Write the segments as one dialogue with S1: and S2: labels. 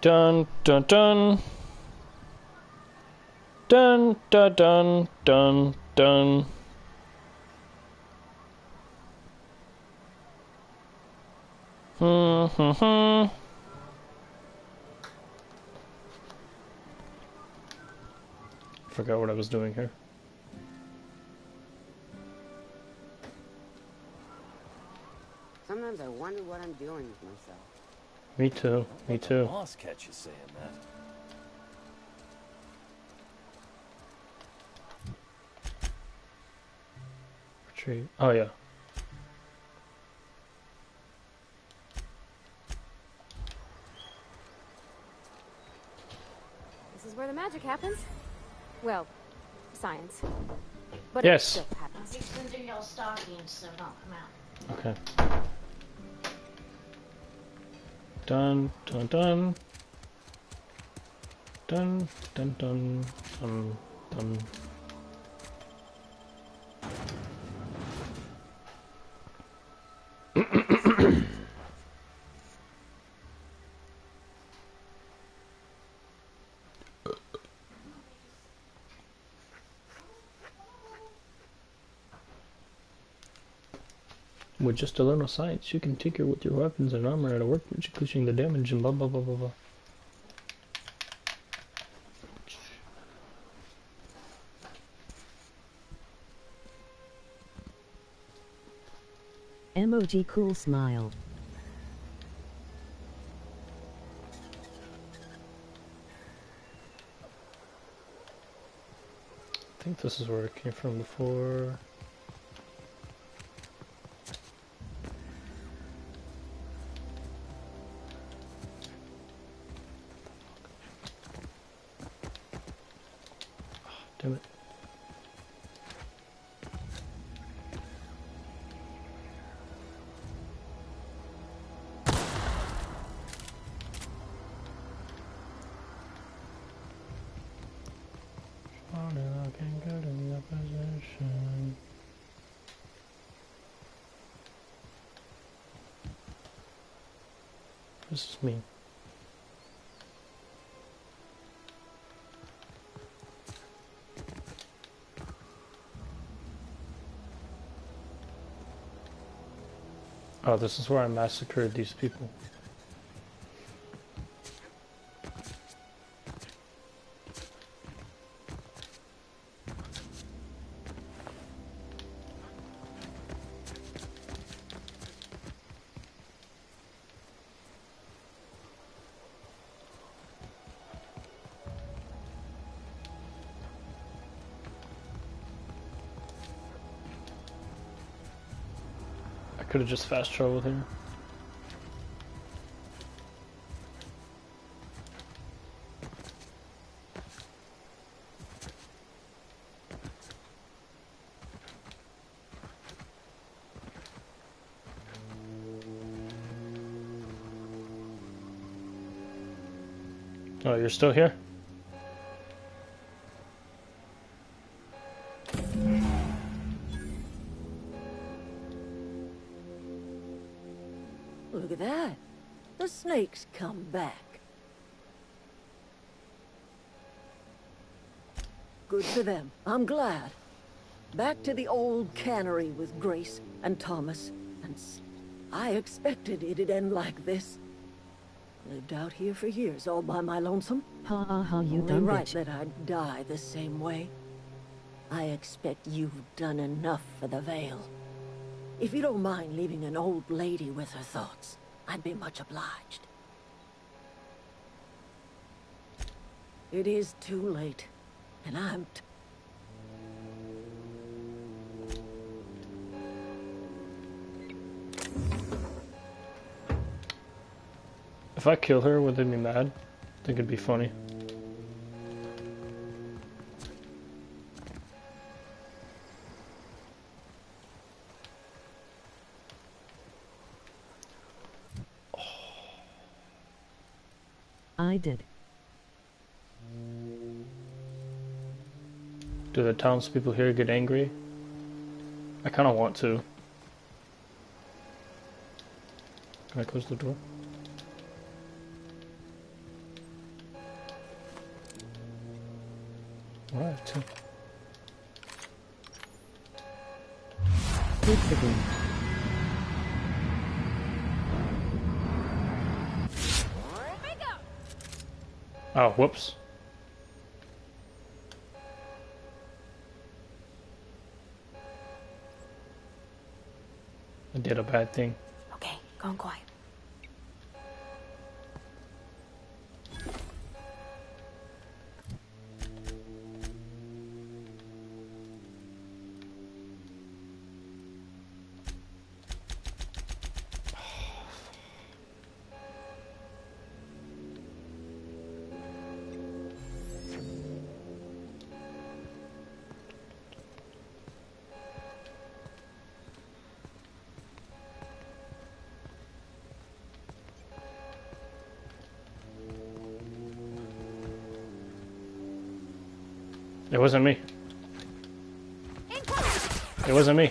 S1: Dun dun dun. Dun dun dun dun dun. Hmm. Forgot what I was doing here.
S2: Sometimes I wonder what I'm doing with myself.
S1: Me too. Me too.
S3: Boss catch you saying that.
S1: Retreat. Oh yeah.
S4: This is where the magic happens. Well, science. But it
S1: Yes.
S4: still happens.
S5: Fix them in your stockings so don't come out.
S1: Okay. Dun dun dun. Dun dun dun dun dun. With just a little science, you can tinker with your weapons and armor at a workbench, increasing the damage and blah blah blah blah blah.
S6: Emoji cool smile.
S1: I think this is where it came from before. Damn it. This is me. Oh, this is where I massacred these people. I could have just fast traveled here. Oh, you're still here?
S7: Look at that. The snakes come back. Good for them. I'm glad. Back to the old cannery with Grace and Thomas and I expected it'd end like this. Lived out here for years all by my lonesome.
S6: Ha ha ha, you
S7: Only
S6: dumb
S7: right
S6: bitch.
S7: that I'd die the same way. I expect you've done enough for the Vale. If you don't mind leaving an old lady with her thoughts, I'd be much obliged. It is too late, and I'm
S1: If I kill her, would they be mad? I think it'd be funny.
S6: I did.
S1: Do the townspeople here get angry? I kind of want to. Can I close the door? What? Oh, whoops. I did a bad thing.
S4: Okay, going quiet.
S1: It wasn't me. It wasn't me.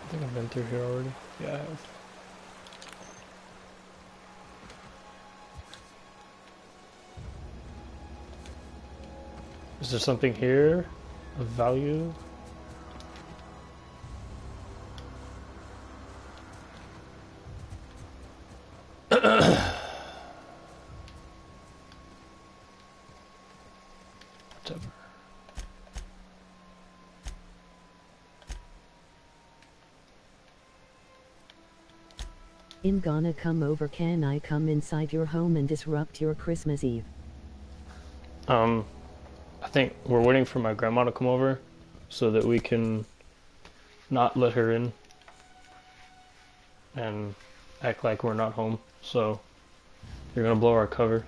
S1: I think I've been through here already. Yeah, I have. Is there something here of value? Whatever.
S6: I'm gonna come over. Can I come inside your home and disrupt your Christmas Eve?
S1: I think we're waiting for my grandma to come over so that we can not let her in and act like we're not home. So you're gonna blow our cover.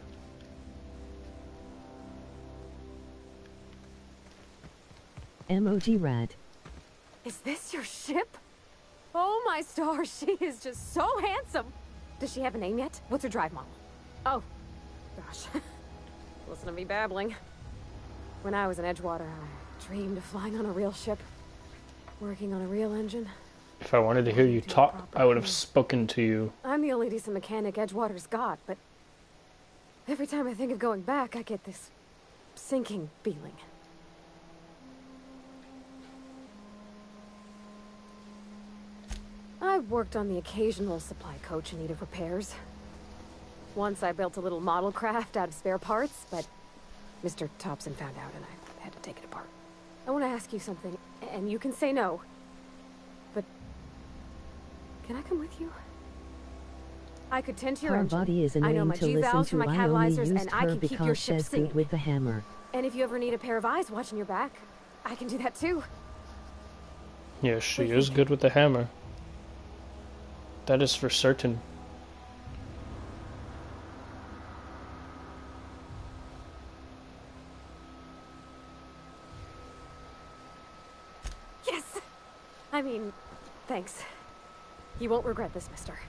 S6: MOG rad.
S4: Is this your ship? Oh my stars, she is just so handsome. Does she have a name yet? What's her drive model? Oh, gosh. Listen to me babbling. When I was in Edgewater, I dreamed of flying on a real ship, working on a real engine.
S1: If I wanted to hear you talk, I would have spoken to you.
S4: I'm the only decent mechanic Edgewater's got, but every time I think of going back, I get this sinking feeling. I've worked on the occasional supply coach in need of repairs. Once I built a little model craft out of spare parts, but Mr. Thompson found out and I had to take it apart. I want to ask you something, and you can say no, but can I come with you? I could tend to your
S6: Her
S4: engine.
S6: body is
S4: I know
S6: annoying
S4: my
S6: to
S4: G
S6: listen
S4: valves for
S6: to.
S4: my
S6: I only
S4: catalyzers,
S6: used
S4: and I
S6: her
S4: can keep your
S6: because
S4: ship
S6: she's
S4: singing.
S6: good with the hammer.
S4: And if you ever need a pair of eyes watching your back, I can do that too.
S1: Yes, she is good with the hammer. That is for certain.
S4: Yes! I mean, thanks. You won't regret this, mister.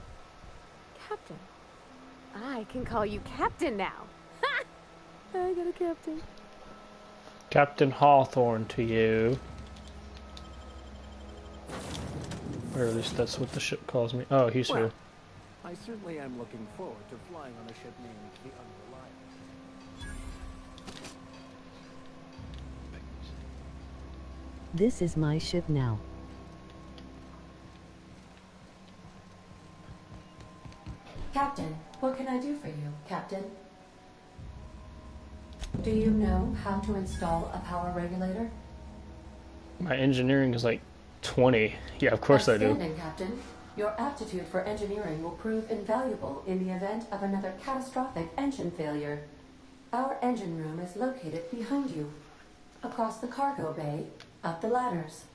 S4: Captain. I can call you Captain now. Ha! I got a captain.
S1: Captain Hawthorne to you. Or at least that's what the ship calls me. Oh, he's here.
S3: I certainly am looking forward to flying on a ship named the Unreliable.
S6: This is my ship now.
S8: Captain, what can I do for you, Captain? Do you know how to install a power regulator?
S1: My engineering is like 20. Yeah, of course I do.
S8: Outstanding, Captain. Your aptitude for engineering will prove invaluable in the event of another catastrophic engine failure. Our engine room is located behind you, across the cargo bay, up the ladders.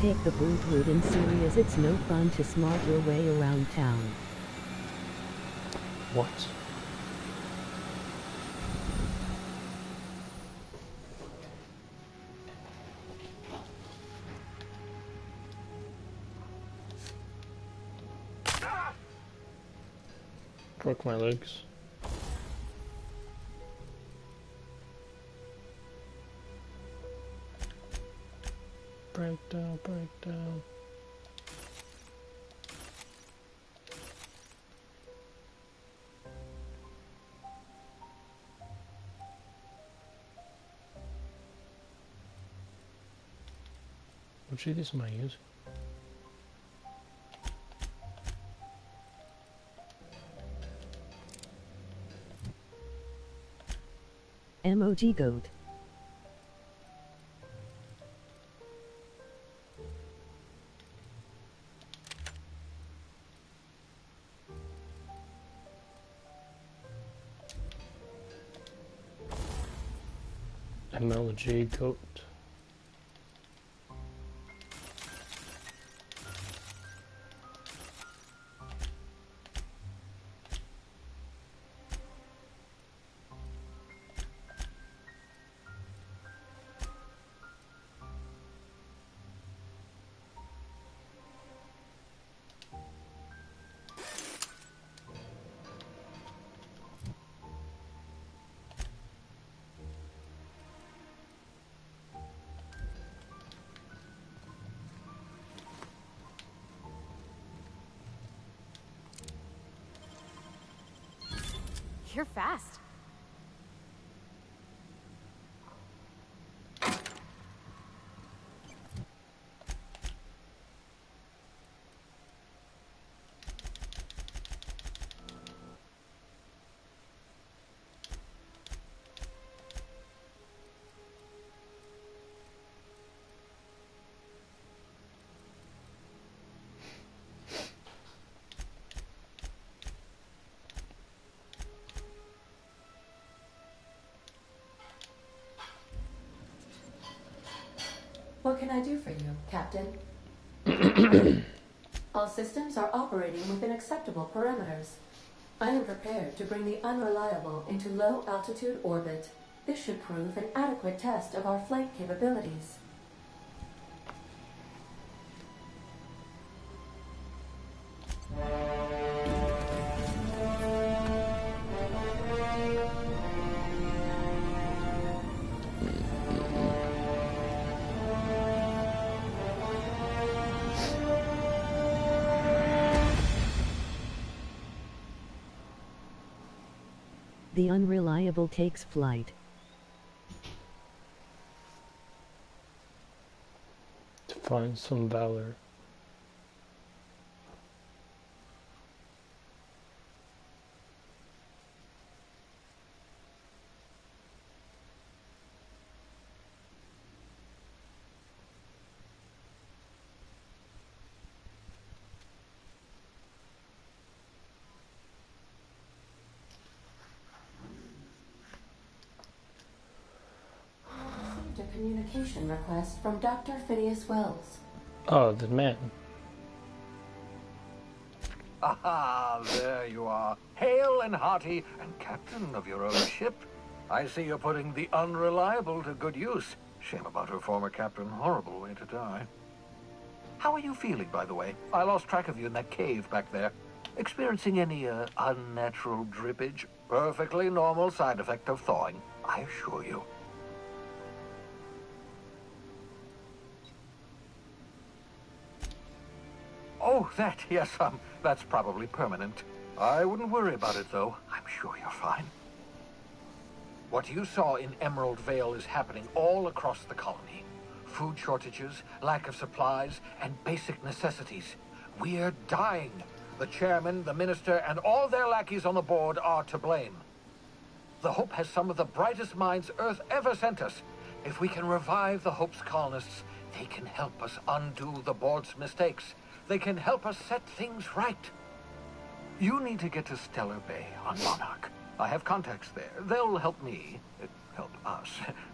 S6: Take the boot route in serious. It's no fun to smart your way around town.
S1: What? Broke my legs. Breakdown, breakdown. What GDs am I using?
S6: MOG goat.
S1: MLG goat.
S4: You're fast.
S8: What can I do for you, Captain? All systems are operating within acceptable parameters. I am prepared to bring the Unreliable into low-altitude orbit. This should prove an adequate test of our flight capabilities.
S6: The Unreliable takes flight.
S1: To find some valor.
S8: A communication request from Dr. Phineas Wells.
S1: Oh, the man.
S3: Ah, there you are, hale and hearty, and captain of your own ship. I see you're putting the Unreliable to good use. Shame about her former captain. Horrible way to die. How are you feeling, by the way? I lost track of you in that cave back there. Experiencing any, unnatural drippage? Perfectly normal side effect of thawing, I assure you. Oh, that, yes, that's probably permanent. I wouldn't worry about it, though. I'm sure you're fine. What you saw in Emerald Vale is happening all across the colony. Food shortages, lack of supplies, and basic necessities. We're dying. The chairman, the minister, and all their lackeys on the board are to blame. The Hope has some of the brightest minds Earth ever sent us. If we can revive the Hope's colonists, they can help us undo the board's mistakes. They can help us set things right. You need to get to Stellar Bay on Monarch. I have contacts there. They'll help me, help us,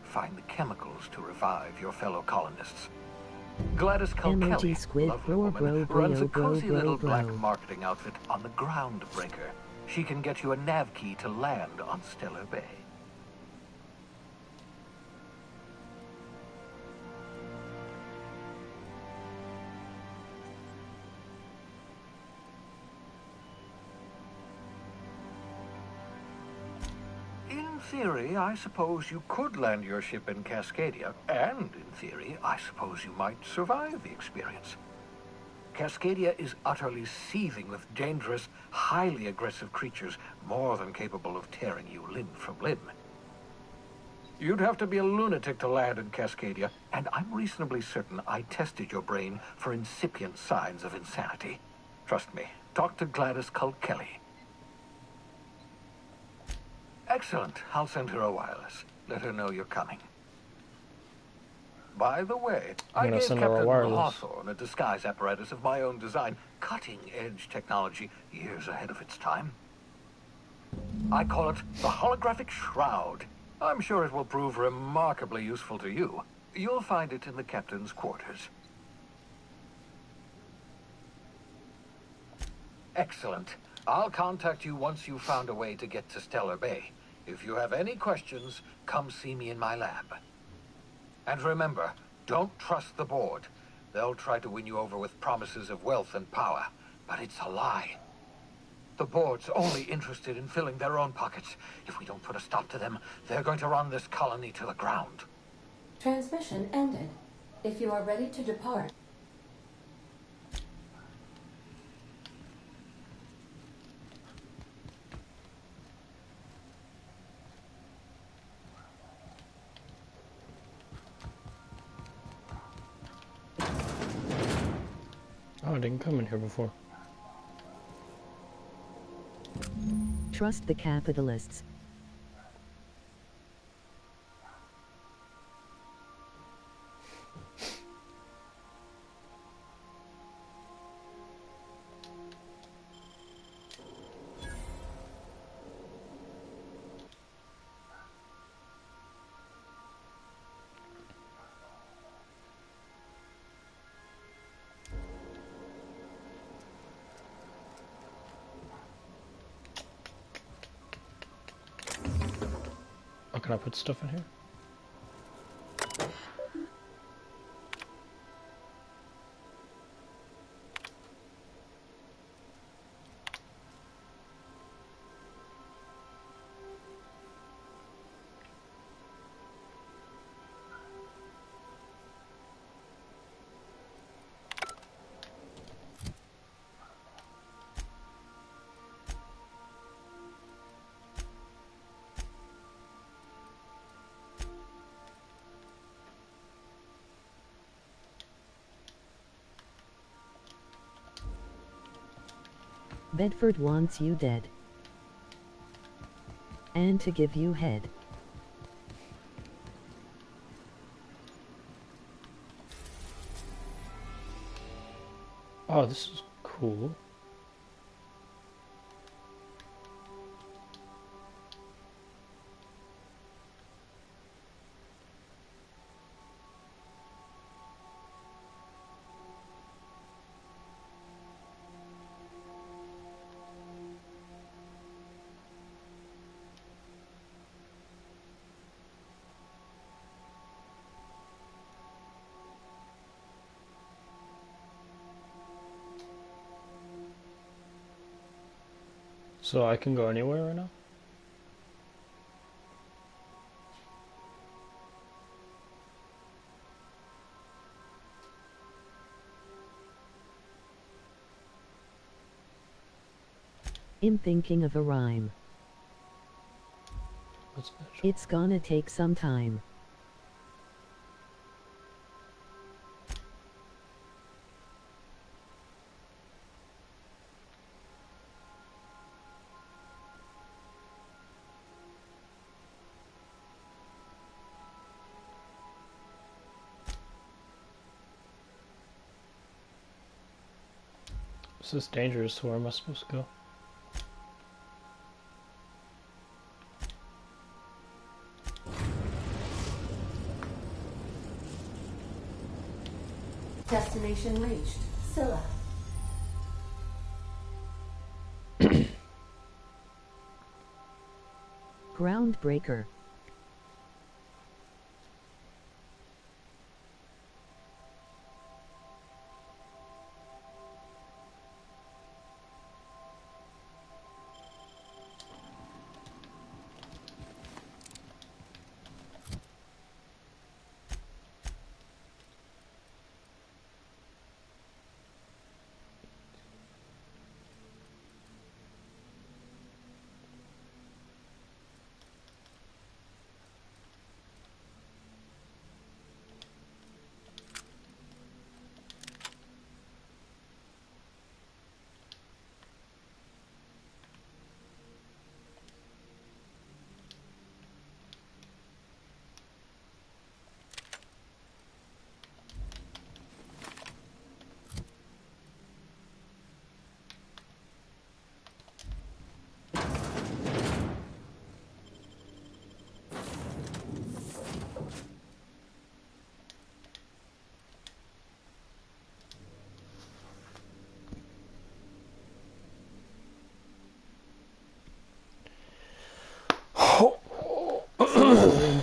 S3: find the chemicals to revive your fellow colonists. Gladys Culkelly, lovely woman, runs a cozy little black marketing outfit on the Groundbreaker. She can get you a nav key to land on Stellar Bay. In theory, I suppose you could land your ship in Cascadia, and in theory, I suppose you might survive the experience. Cascadia is utterly seething with dangerous, highly aggressive creatures, more than capable of tearing you limb from limb. You'd have to be a lunatic to land in Cascadia, and I'm reasonably certain I tested your brain for incipient signs of insanity. Trust me, talk to Gladys Culkelly. Excellent. I'll send her a wireless. Let her know you're coming. By the way, I gave Captain Hawthorne a disguise apparatus of my own design, cutting-edge technology years ahead of its time. I call it the Holographic Shroud. I'm sure it will prove remarkably useful to you. You'll find it in the captain's quarters. Excellent. I'll contact you once you've found a way to get to Stellar Bay. If you have any questions, come see me in my lab. And remember, don't trust the board. They'll try to win you over with promises of wealth and power, but it's a lie. The board's only interested in filling their own pockets. If we don't put a stop to them, they're going to run this colony to the ground.
S8: Transmission ended. If you are ready to depart.
S1: Oh, I didn't come in here before.
S6: Trust the capitalists.
S1: Can I put stuff in here? Bedford wants you dead. And to give you head. Oh, this is cool. So I can go anywhere right now? I'm thinking of a rhyme. That's natural.
S6: It's gonna take some time.
S1: This is dangerous. Where am I supposed to go?
S8: Destination reached. Scylla.
S6: Groundbreaker.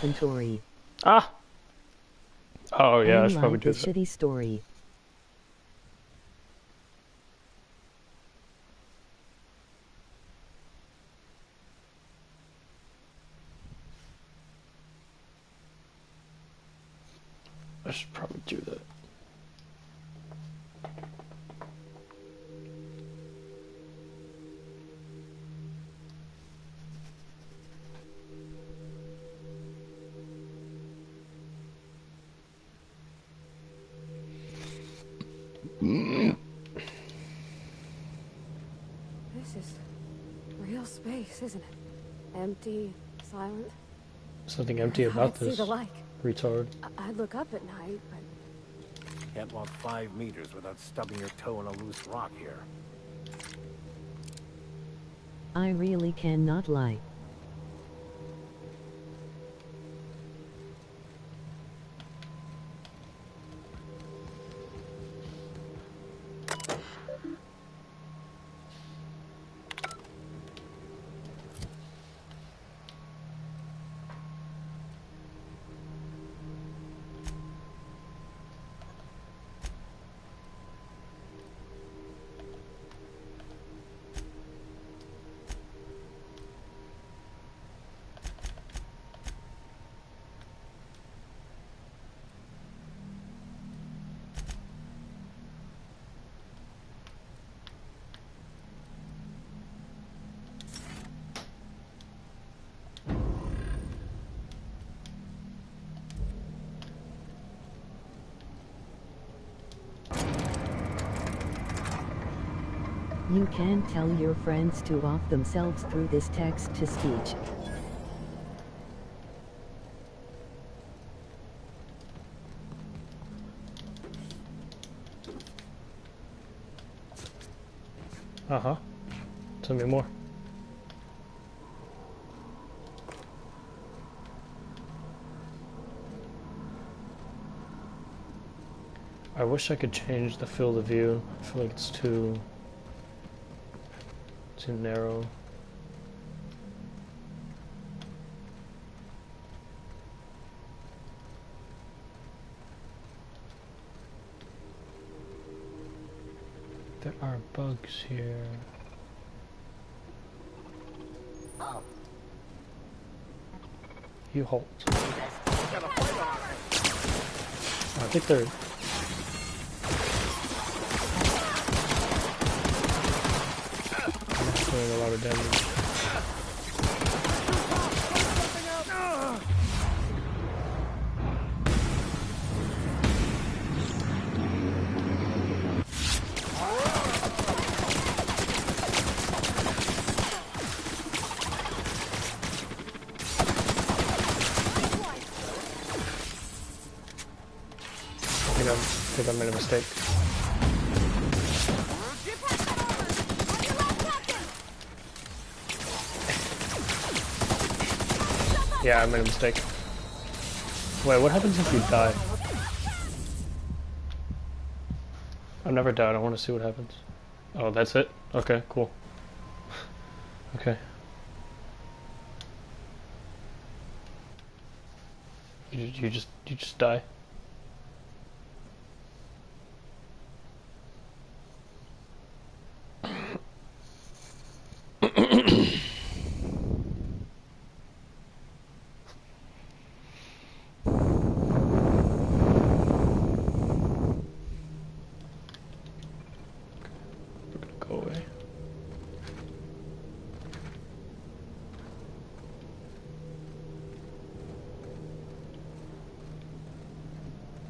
S6: Inventory.
S1: Ah! Oh yeah, I should probably do
S6: the
S1: that.
S6: shitty story.
S1: I should probably do that.
S4: This is real space, isn't it? Empty, silent.
S1: Something empty about
S4: I'd see
S1: this
S4: the like.
S1: retard.
S4: I'd look up at night, but
S9: Can't walk 5 meters without stubbing your toe on a loose rock here.
S6: I really cannot lie. You can tell your friends to off themselves through this text-to-speech.
S1: Uh-huh. Tell me more. I wish I could change the field of view. I feel like it's too narrow. There are bugs here.
S2: Oh.
S1: You halt. I think they're... doing a lot of damage. think I made a mistake. Yeah, I made a mistake. Wait, what happens if you die? I've never died. I want to see what happens. Oh, that's it? Okay, cool. Okay. You just die. Go away.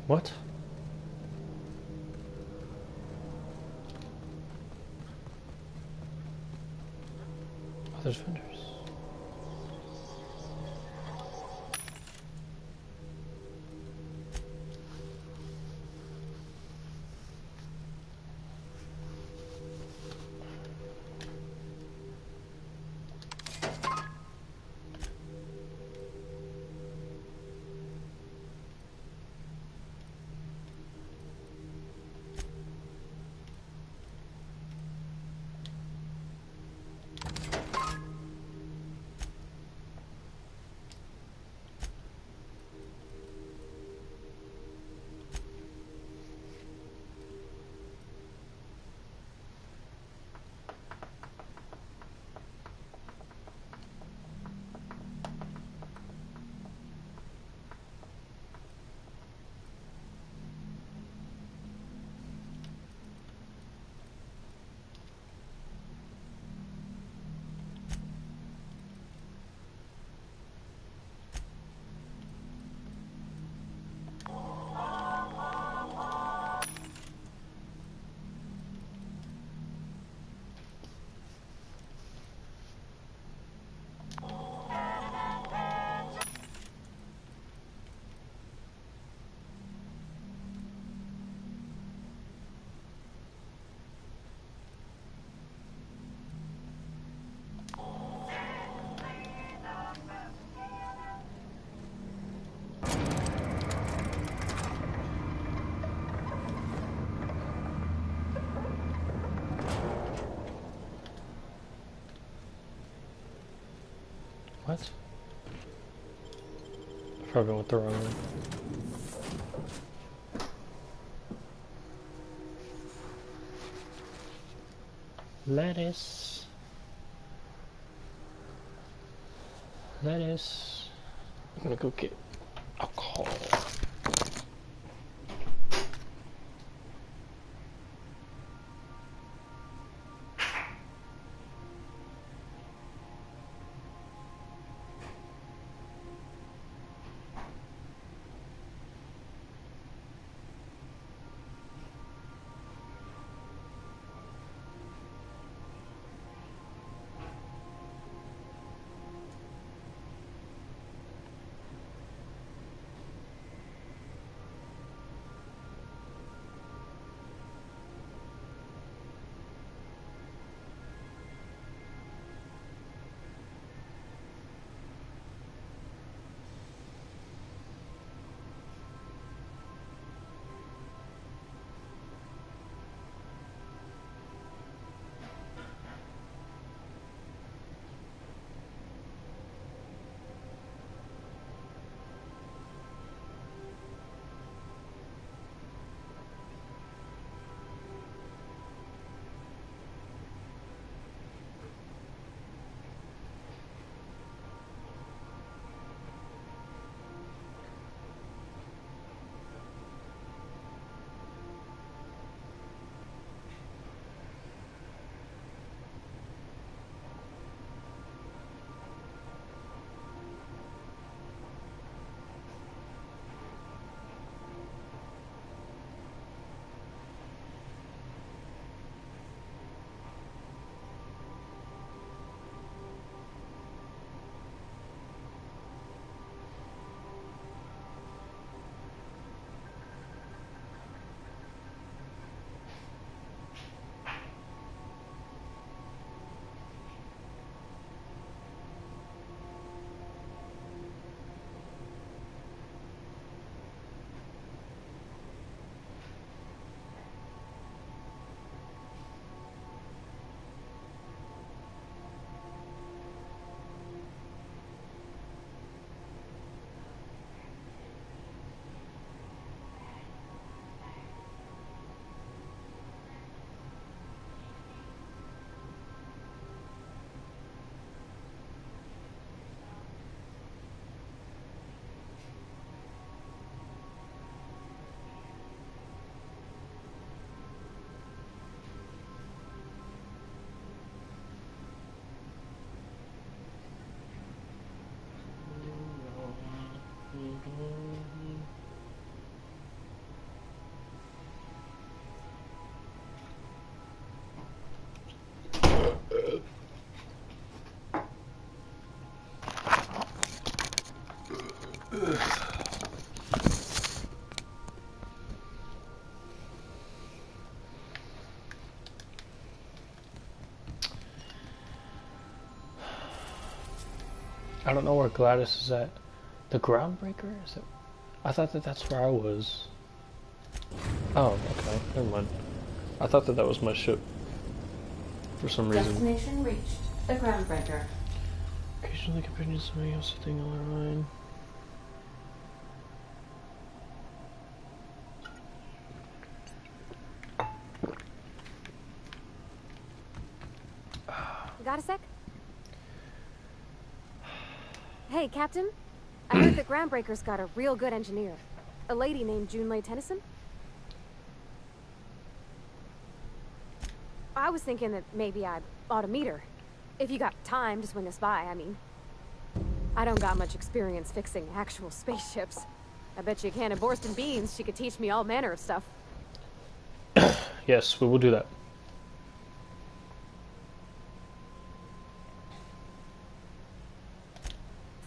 S1: What? Oh, there's vendors. What? I probably went the wrong way. Lettuce. Lettuce. I'm gonna go get alcohol. I don't know where Gladys is at. The Groundbreaker? Is it? I thought that that's where I was. Oh, okay. Never mind. I thought that that was my ship. For some reason.
S8: Destination reached. The Groundbreaker.
S1: Occasionally companions something else sitting on their line.
S4: You got a sec? Hey, Captain. I heard that Groundbreaker's got a real good engineer. A lady named Junlei Tennyson. I was thinking that maybe I ought to meet her. If you got time to swing us by, I mean. I don't got much experience fixing actual spaceships. I bet you a can of Borston beans she could teach me all manner of stuff.
S1: Yes, we will do that.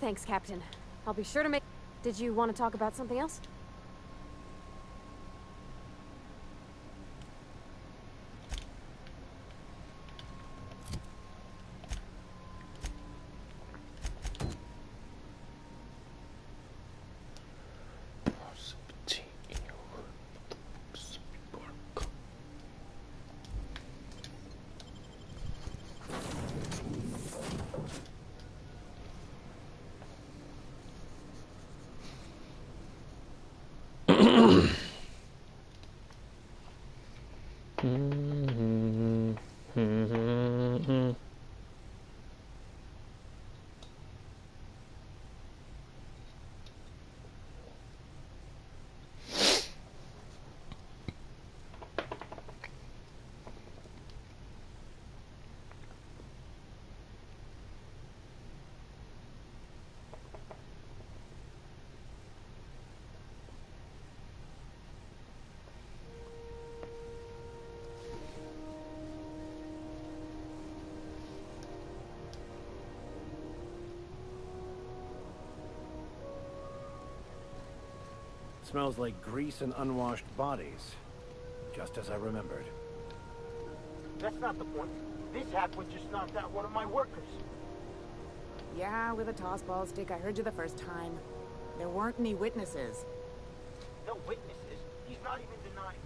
S4: Thanks, Captain. I'll be sure to make... Did you want to talk about something else?
S9: Smells like grease and unwashed bodies. Just as I remembered.
S10: That's not the point. This hackwit just knocked out one of my workers.
S11: Yeah, with a toss-ball stick. I heard you the first time. There weren't any witnesses.
S10: No witnesses? He's not even denying.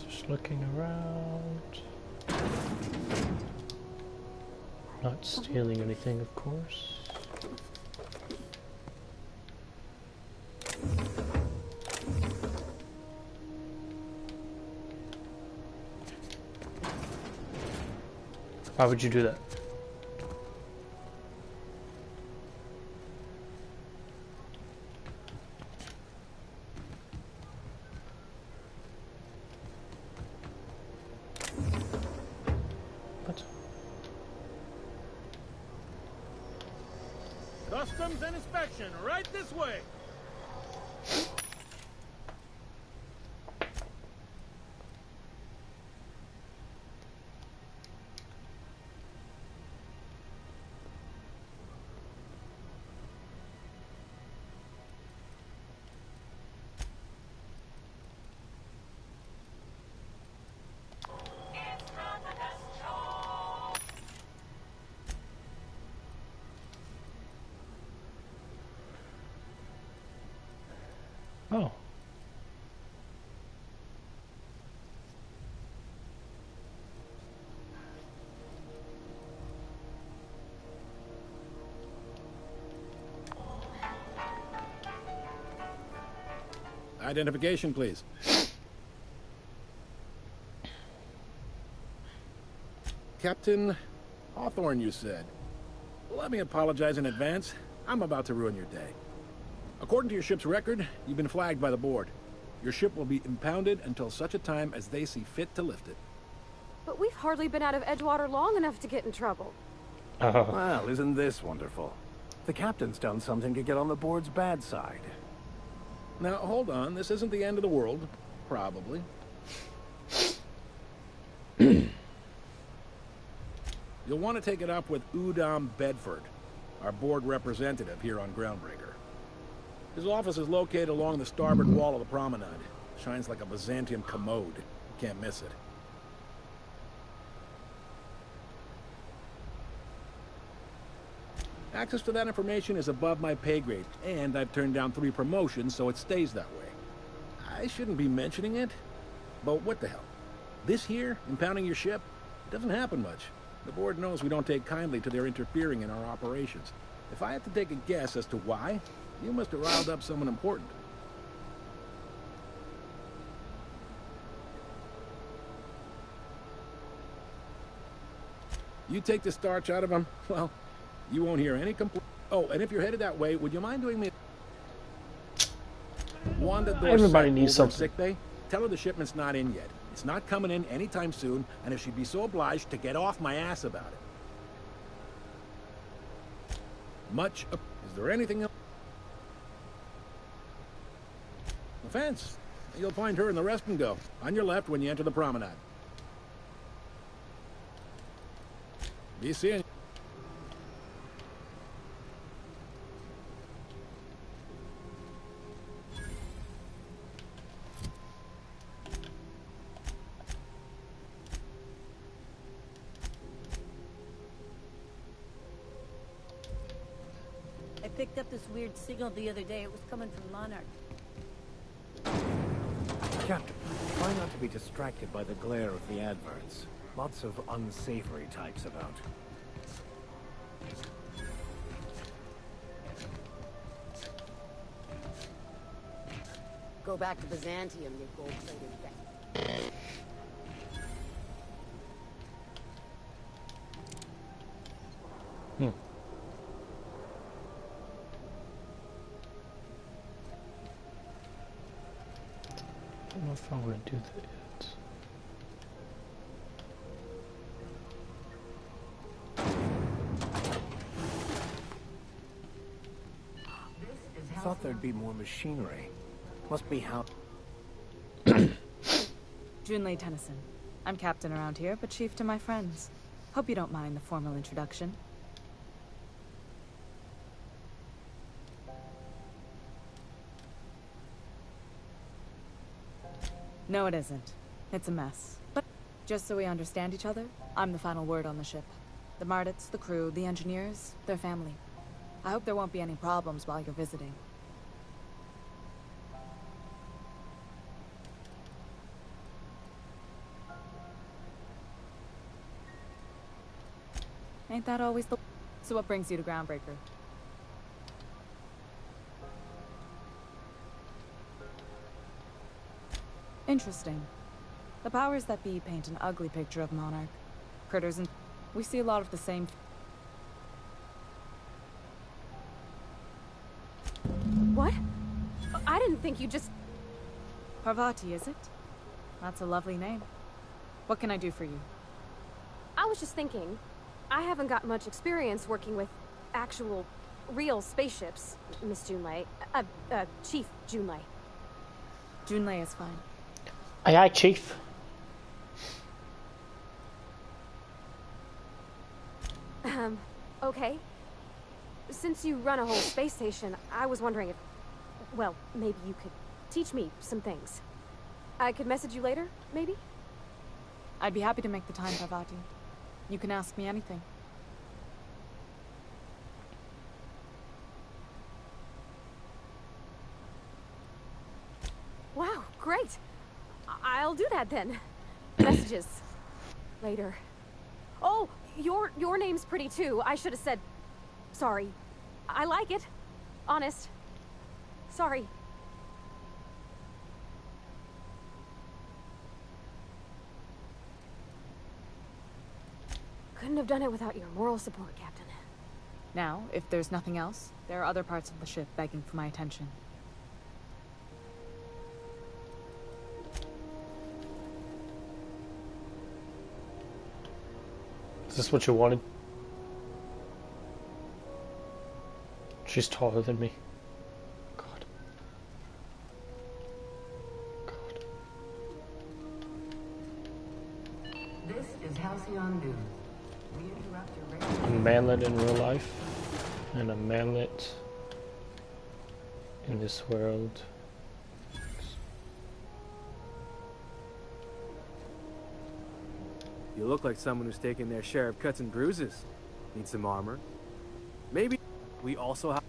S1: Just looking around. Not stealing anything, of course. Why would you do that? What?
S10: Customs and inspection, right this way.
S1: Oh.
S9: Identification, please. Captain Hawthorne, you said. Let me apologize in advance. I'm about to ruin your day. According to your ship's record, you've been flagged by the board. Your ship will be impounded until such a time as they see fit to lift it.
S4: But we've hardly been out of Edgewater long enough to get in trouble.
S9: Well, isn't this wonderful? The captain's done something to get on the board's bad side. Now, hold on. This isn't the end of the world. Probably. You'll want to take it up with Udom Bedford, our board representative here on Groundbreaker. His office is located along the starboard wall of the promenade. Shines like a Byzantium commode. You can't miss it. Access to that information is above my pay grade, and I've turned down 3 promotions, so it stays that way. I shouldn't be mentioning it, but what the hell? This here, impounding your ship, it doesn't happen much. The board knows we don't take kindly to their interfering in our operations. If I had to take a guess as to why, you must have riled up someone important. You take the starch out of them, well, you won't hear any complaint. Oh, and if you're headed that way, would you mind doing me Wanda Dorset
S1: Everybody needs
S9: over at
S1: something.
S9: sick bay? Tell her the shipment's not in yet. It's not coming in anytime soon, and if she'd be so obliged to get off my ass about it. Is there anything else? The fence. You'll find her in the rest and go. On your left when you enter the promenade. Be seeing you.
S12: I picked up this weird signal the other day. It was coming from Monarch.
S13: Captain, try not to be distracted by the glare of the adverts. Lots of unsavory types about.
S2: Go back to Byzantium, you gold-plated bastard.
S1: I don't know if I'm going to do that yet.
S13: I thought there'd be more machinery. Must be how...
S14: Junlei Tennyson. I'm captain around here, but chief to my friends. Hope you don't mind the formal introduction. No, it isn't. It's a mess. But just so we understand each other, I'm the final word on the ship. The Mardits, the crew, the engineers, their family. I hope there won't be any problems while you're visiting. Ain't that always the... So what brings you to Groundbreaker? Interesting. The powers that be paint an ugly picture of Monarch. Critters and... We see a lot of the same...
S4: What? I didn't think you just...
S14: Parvati, is it? That's a lovely name. What can I do for you?
S4: I was just thinking, I haven't got much experience working with actual, real spaceships, Miss Junlei. Chief Junlei.
S14: Junlei is fine.
S1: Aye, aye, Chief.
S4: Okay. Since you run a whole space station, I was wondering if... Well, maybe you could teach me some things. I could message you later, maybe?
S14: I'd be happy to make the time, Parvati. You can ask me anything.
S4: Wow, great! I'll do that then. Messages. Later. Oh, your name's pretty too. I should have said... Sorry. I like it. Honest. Sorry. Couldn't have done it without your moral support, Captain.
S14: Now, if there's nothing else, there are other parts of the ship begging for my attention.
S1: Is this what you wanted? She's taller than me. God. God.
S8: This is Halcyon News. We interrupt your radio.
S1: A manlet in real life, and a manlet in this world.
S15: You look like someone who's taken their share of cuts and bruises. Need some armor? Maybe...
S13: We also have...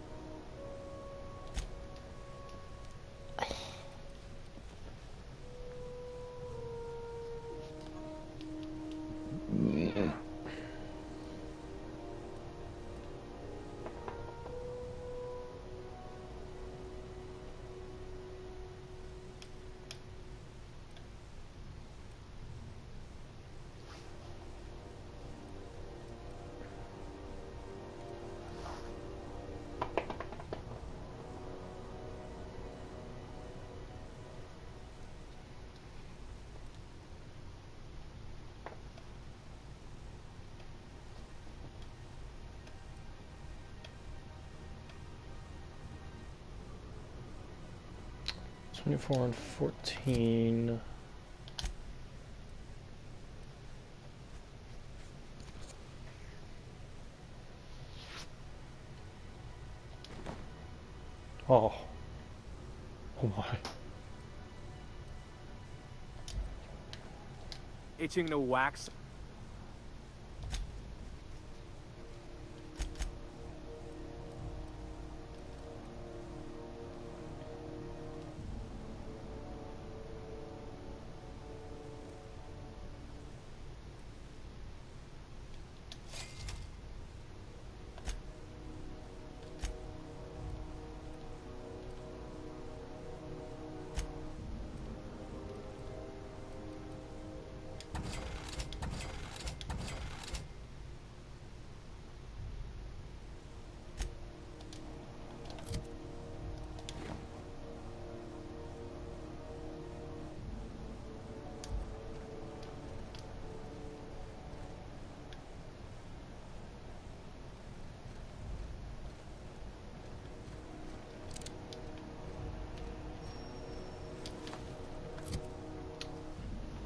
S1: '24 and 14. Oh. Oh my.
S13: Itching to wax.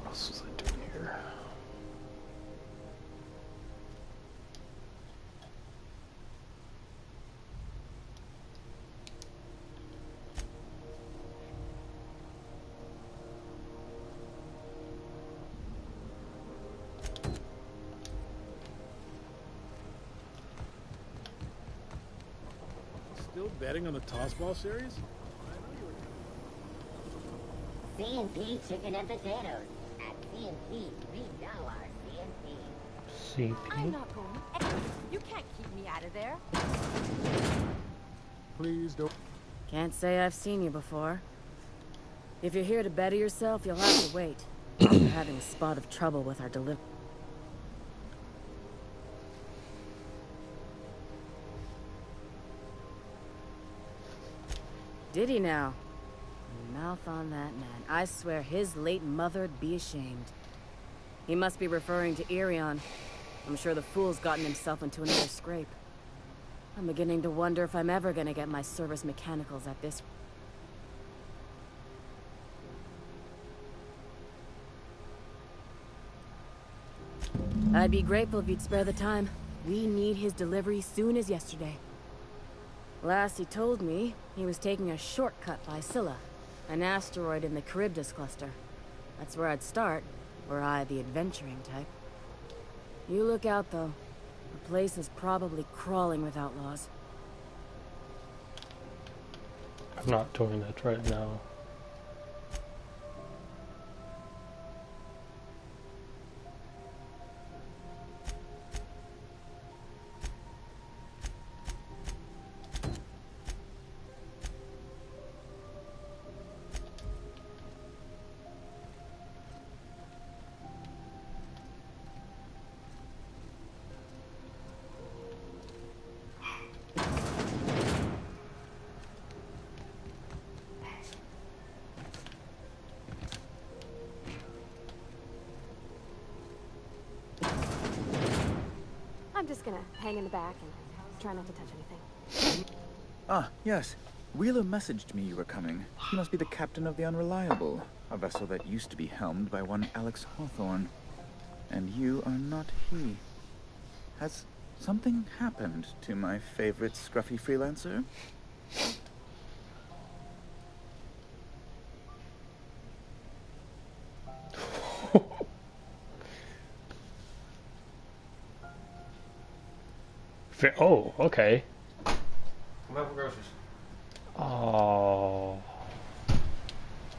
S1: What else was I doing here?
S9: Still betting on the tossball series?
S2: C&P chicken and potatoes. At C&P, we know our C&P.
S1: CP?
S15: I'm not going. You can't keep me out of there.
S9: Please don't.
S14: Can't say I've seen you before. If you're here to better yourself, you'll have to wait. We're having a spot of trouble with our delivery. Did he now? Mouth on that man. I swear his late mother'd be ashamed. He must be referring to Irion. I'm sure the fool's gotten himself into another scrape. I'm beginning to wonder if I'm ever gonna get my service mechanicals at this. I'd be grateful if you'd spare the time. We need his delivery soon as yesterday. Last he told me, he was taking a shortcut by Scylla, an asteroid in the Charybdis cluster. That's where I'd start, were I the adventuring type. You look out, though. The place is probably crawling with outlaws.
S1: I'm not doing that right now.
S4: I'm just gonna hang in the back and try not to touch anything.
S16: Ah, yes. Wheeler messaged me you were coming. He must be the captain of the Unreliable, a vessel that used to be helmed by one Alex Hawthorne. And you are not he. Has something happened to my favorite scruffy freelancer?
S1: Oh, okay.
S17: Come out for groceries.
S1: Oh.